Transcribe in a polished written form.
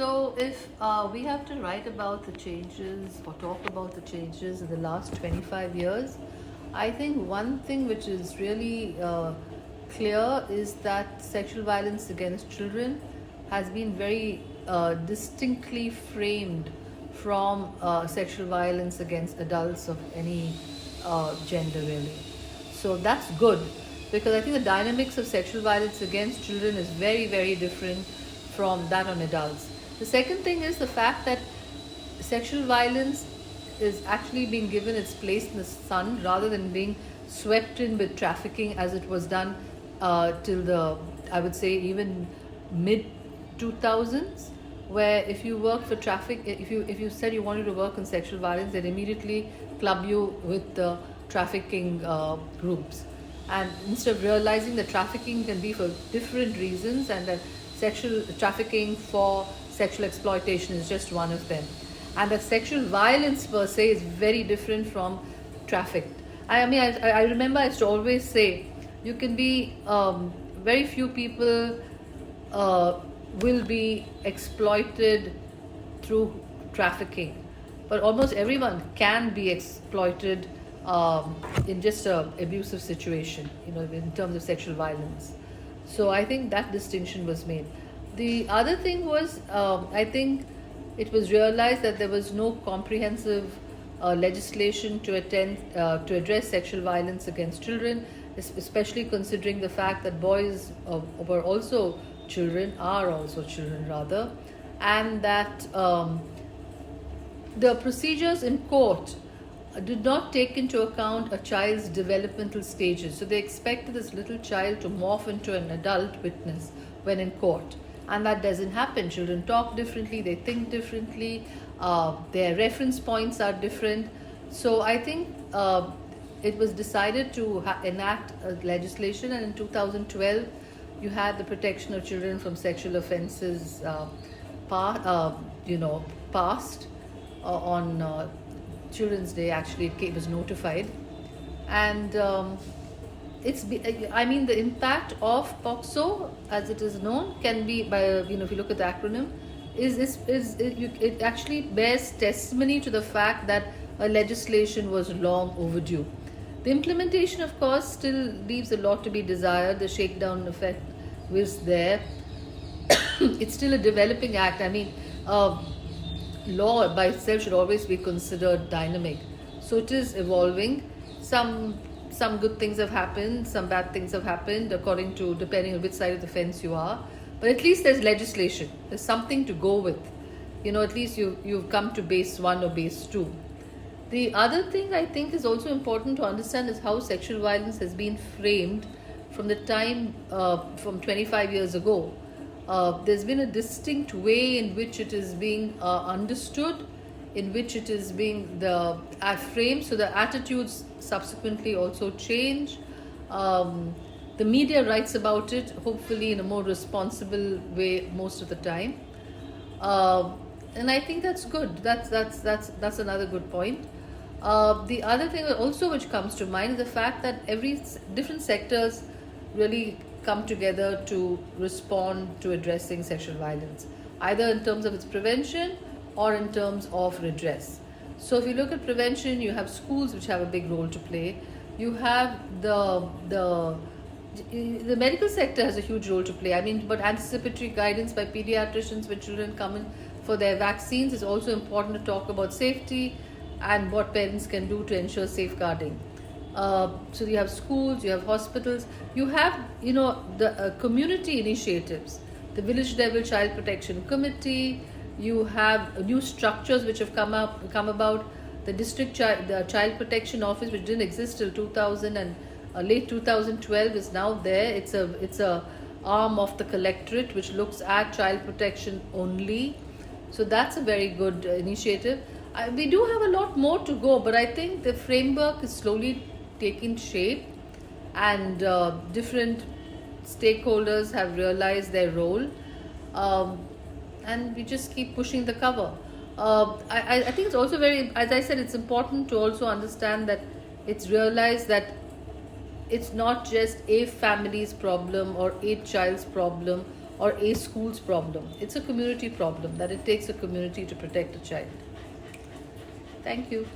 So, if we have to write about the changes or talk about the changes in the last 25 years, I think one thing which is really clear is that sexual violence against children has been very distinctly framed from sexual violence against adults of any gender, really. So that's good because I think the dynamics of sexual violence against children is very, very different from that on adults. The second thing is the fact that sexual violence is actually being given its place in the sun rather than being swept in with trafficking as it was done till the, I would say, even mid 2000s, where if you work for traffic, if you said you wanted to work on sexual violence, they'd immediately club you with the trafficking groups. And instead of realizing that trafficking can be for different reasons and that sexual trafficking for sexual exploitation is just one of them, and that sexual violence per se is very different from traffic. I remember I used to always say you can be very few people will be exploited through trafficking, but almost everyone can be exploited in just a abusive situation, in terms of sexual violence. So I think that distinction was made. The other thing was, I think it was realized that there was no comprehensive legislation to address sexual violence against children, especially considering the fact that boys were also children, are also children rather, and that the procedures in court did not take into account a child's developmental stages. So they expected this little child to morph into an adult witness when in court. And that doesn't happen. Children talk differently, they think differently, their reference points are different. So I think it was decided to enact a legislation, and in 2012 you had the Protection of Children from Sexual Offences passed on Children's Day. Actually, it was notified, and the impact of POXO, as it is known, can be by if you look at the acronym, it actually bears testimony to the fact that a legislation was long overdue. The implementation, of course, still leaves a lot to be desired. The shakedown effect was there. It's still a developing act. Law by itself should always be considered dynamic. So it is evolving. Some good things have happened, some bad things have happened, depending on which side of the fence you are. But at least there's legislation. There's something to go with. At least you've come to base 1 or base 2. The other thing I think is also important to understand is how sexual violence has been framed from the time from 25 years ago. There's been a distinct way in which it is being understood, in which it is being framed. So the attitudes subsequently also change. The media writes about it, hopefully in a more responsible way most of the time, and I think that's good. That's another good point. The other thing also which comes to mind is the fact that different sectors really come together to respond to addressing sexual violence, either in terms of its prevention or in terms of redress. So if you look at prevention, you have schools which have a big role to play. You have the medical sector has a huge role to play. But anticipatory guidance by pediatricians when children come in for their vaccines is also important to talk about safety and what parents can do to ensure safeguarding. So you have schools, you have hospitals, you have the community initiatives, the village level child protection committee. You have new structures which have come about. The the child protection office, which didn't exist till 2000 and late 2012, is now there. It's a arm of the collectorate which looks at child protection only. So that's a very good initiative. We do have a lot more to go, but I think the framework is slowly taking shape, and different stakeholders have realized their role, and we just keep pushing the cover. I think it's also as I said, it's important to also understand that it's realized that it's not just a family's problem or a child's problem or a school's problem. It's a community problem that it takes a community to protect a child. Thank you.